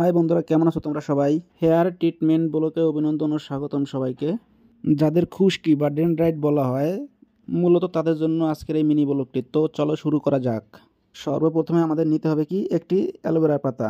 High বন্ধুরা, কেমন আছো তোমরা সবাই? হেয়ার ট্রিটমেন্ট ব্লকে অভিনন্দন ও স্বাগতম সবাইকে। যাদের খুশকি বা ডেনড্রাইট বলা হয়, মূলত তাদের জন্য আজকের এই মিনি ব্লগটি। তো চলো শুরু করা যাক। সর্বপ্রথমে আমাদের নিতে হবে কি একটি অ্যালোভেরা পাতা।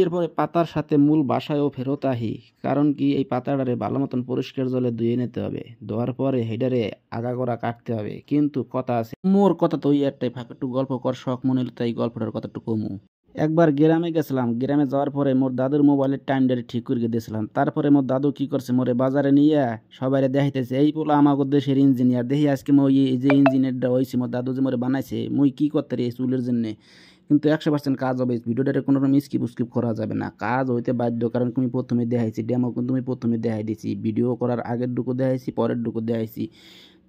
এরপরে পাতার সাথে মূল বাসায়ও ফেরত আহি, কারণ কি এই পাতাটারে ভালো মতন পরিষ্কার জলে ধুয়ে নিতে হবে। ধোয়ার পরে হেডারে আগাগোড়া কাটতে হবে। কিন্তু কথা আছে, মোর কথা তো ওই একটাই, ফাঁক একটু গল্প কর শখ মনে হলো, তাই গল্পটার কথা একটু কমু। একবার গ্রামে গেছিলাম। গ্রামে যাওয়ার পরে মোর দাদুর মোবাইলের টাইমটারে ঠিক করে দিয়েছিলাম। তারপরে মোর দাদু কি করছে, মোরে বাজারে নিয়ে সবাই দেখাইতেছে, এই পোলা আমাকে দেশের ইঞ্জিনিয়ার। দেখি আজকে মই এই যে ইঞ্জিনিয়ারটা হয়েছে, মোর দাদু যে মোরে বানাইছে, মুই কি করতে রে এই চুলের জন্যে। কিন্তু 100% কাজ হবে। ভিডিওটারে কোনো রকম স্কিপ স্কিপ করা যাবে না, কাজ হইতে বাধ্য। কারণ তুমি প্রথমে দেখাইছি ডেমো, কিন্তু তুমি প্রথমে দেখাই দিছি, ভিডিও করার আগের ডুকু দেখাইছি, পরের ডুকু দেখাইছি।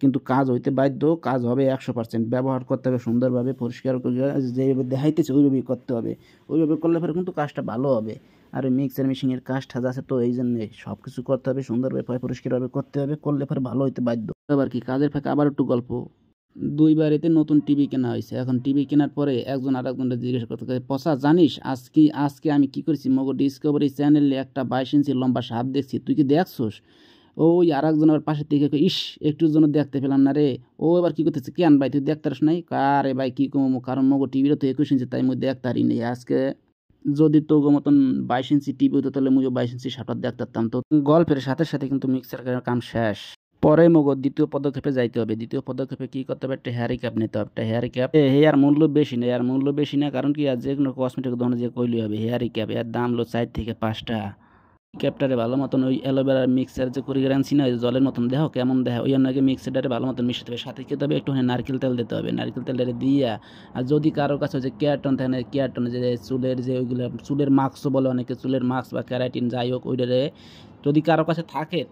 কিন্তু কাজ হইতে বাধ্য, কাজ হবে 100%। ব্যবহার করতে হবে সুন্দরভাবে, পরিষ্কার করে যেভাবে দেখাইতেছে ওইভাবেই করতে হবে। ওইভাবে করলে পরে কিন্তু কাজটা ভালো হবে। আর ওই মিক্সার মেশিনের কাজটা আছে, তো এই জন্যে সব কিছু করতে হবে সুন্দরভাবে, পরিষ্কারভাবে করতে হবে। করলে পরে ভালো হইতে বাধ্য। আবার কি কাজের ফাঁকে আবার একটু গল্প। 2 বাড়িতে নতুন টিভি কেনা হয়েছে। এখন টিভি কেনার পরে একজন আর একজনকে জিজ্ঞেস করতে, পচা জানিস আজকে আমি কি করেছি? মগো ডিসকভারি চ্যানেলে একটা 22 ইঞ্চি লম্বা সাপ দেখছি, তুই কি দেখছোস? ওই আর একজন আবার পাশের থেকে ইস, একটুর জন্য দেখতে পেলাম না রে। ও এবার কি করতেছে, কেন ভাই তুই দেখতে পারিস নাই? কারে ভাই কি কম, কারণ মগো টিভিটা তো 21 ইঞ্চি, তাই মুই দেখতে পারি নাই আজকে। যদি তো মতন 22 ইঞ্চি টিভি হতো, তাহলে মুইও 22 ইঞ্চি সাপটা দেখতে পারতাম। তো গল্পের সাথে সাথে কিন্তু মিক্সার কাম শেষ। পরে মগো দ্বিতীয় পদক্ষেপে যাইতে হবে। দ্বিতীয় পদক্ষেপে কি করতে হবে, একটা হেয়ার ক্যাপ নিতে হবে। একটা হেয়ার ক্যাপ, হেয়ার মূল্য বেশি না, হেয়ার মূল্য বেশি না, কারণ কি আর যে কোনো কসমেটিক দোকানে যে কইলি হবে হেয়ার ক্যাপ, এর দাম হলো 4 থেকে 5 টাকা। ক্যাপটারে ভালো মতন ওই অ্যালোভেরা মিক্সার যে করে আনছি না, ওই জলের মতন দেখো কেমন দেখো, ওই অন্যকে মিক্সারটারে ভালো মতন মিশাতে হবে। সাথে খেতে হবে একটুখানি নারকেল তেল দিতে হবে। নারকেল তেলটারে দিয়া, আর যদি কারো কাছে যে কেয়ারটন থাকে না, কেয়ারটন যে চুলের যে ওইগুলো চুলের মাস্কও বলে অনেকে, চুলের মাস্ক বা ক্যারাটিন যাই হোক, ওইটারে যদি কারো কাছে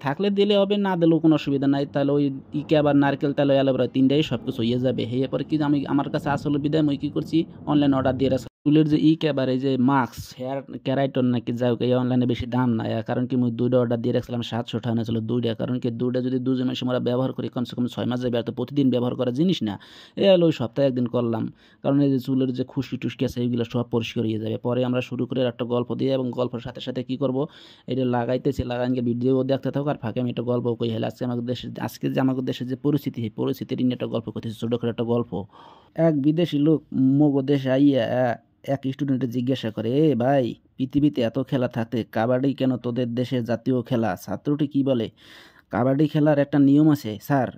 থাকলে দিলে হবে, না দিলেও কোনো অসুবিধা নাই। তাহলে ওই ক্যাব আর নারকেল তেল অ্যালোভেরা তিনটাই সব কিছু হয়ে যাবে। হয়ে পরে কি আমার কাছে আসলে বিদায় মুই কি করছি, অনলাইন অর্ডার দিয়ে রাখছি। চুলের যে ক্যাব আর এই যে মাস্ক হেয়ার ক্যারাইটন নাকি যাই হোক, এই অনলাইনে বেশি দাম নাই। কারণ কি মুই 2টা অর্ডার দিয়ে রাখছিলাম, 700 টাকা নিয়েছিল 2টা। কারণ কি 2টা যদি 2 মাসে আমরা ব্যবহার করি, কমসে কম 6 মাস যাবে। আর তো প্রতিদিন ব্যবহার করা জিনিস না, এ হলো ওই সপ্তাহে একদিন করলাম। কারণ এই যে চুলের যে খুশকি টুসকি আছে, এইগুলো সব পরিষ্কার হয়ে যাবে। পরে আমরা শুরু করে একটা গল্প দিয়ে, এবং গল্পের সাথে সাথে কি করব, এটা লাগাইকে ভিডিও দেখতে থাকো, আর ফাঁকে আমি একটা গল্প কই হেলে। আজকে যে আমাদের দেশের যে পরিস্থিতি, সেই পরিস্থিতির নিয়ে একটা গল্প করতেছি, ছোট করে একটা গল্প। এক বিদেশি লোক মগো দেশে আইয়া এক স্টুডেন্টে জিজ্ঞাসা করে, এ ভাই, পৃথিবীতে এত খেলা থাকতে কাবাডি কেন তোদের দেশের জাতীয় খেলা? ছাত্রটি কি বলে, কাবাডি খেলার একটা নিয়ম আছে স্যার।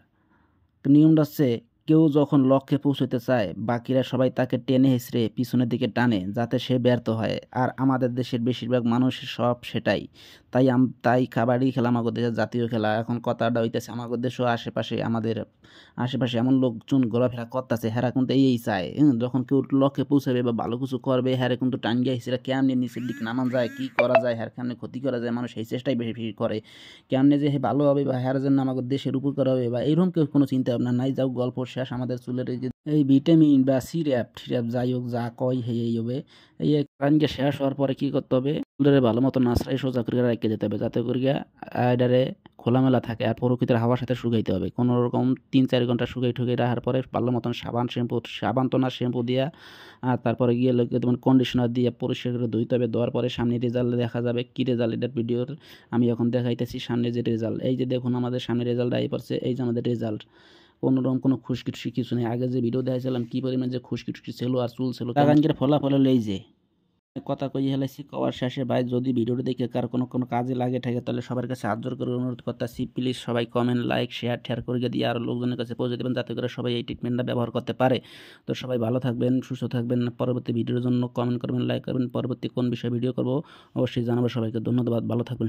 নিয়মটা হচ্ছে, কেউ যখন লক্ষ্যে পৌঁছতে চায়, বাকিরা সবাই তাকে টেনে হেঁচড়ে পিছনের দিকে টানে, যাতে সে ব্যর্থ হয়। আর আমাদের দেশের বেশিরভাগ মানুষের সব সেটাই। তাই কাবাডি খেলা আমাদের দেশের জাতীয় খেলা। এখন কথাটা হইতেছে, আমাদের দেশও আমাদের আশেপাশে এমন লোকজন ঘোরাফেরা করতেছে, হেরা কিন্তু এই চায়, যখন কেউ লক্ষ্যে পৌঁছাবে বা ভালো কিছু করবে, হ্যারে কিন্তু টাঙ্গিয়া হিসেবে কেমনি নিচের দিকে নামান যায়, কি করা যায়, হ্যার কেমনি ক্ষতি করা যায়, মানুষ এই চেষ্টাই বেশি বেশি করে। কেমনে যে হে ভালো হবে, বা হ্যার জন্য আমাদের দেশের উপকার হবে, বা এরকম কেউ কোনো চিন্তা ভাবনা নাই। যাও গল্প শেষ। আমাদের চুলের এই ভিটামিন বা সিরাপ টিরাপ যাই হোক, যা কয় এই হবে। এই কারণকে শেষ হওয়ার পরে কি করতে হবে, চুলের ভালো মতো নাচড়াই সোজা করে রেখে যেতে হবে, যাতে করিয়া এটারে খোলামেলা থাকে। আর প্রকৃতির হাওয়ার সাথে শুকাইতে হবে কোনো রকম 3-4 ঘন্টা শুকাই রাখার পরে ভালো মতন সাবান তো না, শ্যাম্পু দিয়া, আর তারপরে গিয়ে লোকে তোমার কন্ডিশনার দিয়ে পরিষ্কার করে ধুইতে হবে। দেওয়ার পরে সামনে রেজাল্ট দেখা যাবে। কি রেজাল্ট, এটার ভিডিওর আমি এখন দেখাইতেছি। সামনে যে রেজাল্ট, এই যে দেখুন আমাদের সামনে রেজাল্ট আই পড়ছে, এই যে আমাদের রেজাল্ট। কোনোরকম কোনো খুশকি কিছু নেই। আগে যে ভিডিও দেখাইছিলাম কি পরিমাণ যে খুশকি ছিল আর চুল ছিল, লাগানকে ফলাফল হলো এই যে। কথা কই হেলাইছি, কওয়ার শেষে ভাই, যদি ভিডিওটা দেখে কার কোনো কাজে লাগে থাকে, তাহলে সবার কাছে হাত জোর করে অনুরোধ করতেছি, প্লিজ সবাই কমেন্ট লাইক শেয়ার করে দিয়ে আরও লোকজনের কাছে পৌঁছে দেবেন, যাতে করে সবাই এই ট্রিটমেন্টটা ব্যবহার করতে পারে। তো সবাই ভালো থাকবেন, সুস্থ থাকবেন। পরবর্তী ভিডিওর জন্য কমেন্ট করবেন, লাইক করবেন। পরবর্তী কোন বিষয়ে ভিডিও করব অবশ্যই জানাবো সবাইকে। ধন্যবাদ, ভালো থাকবেন।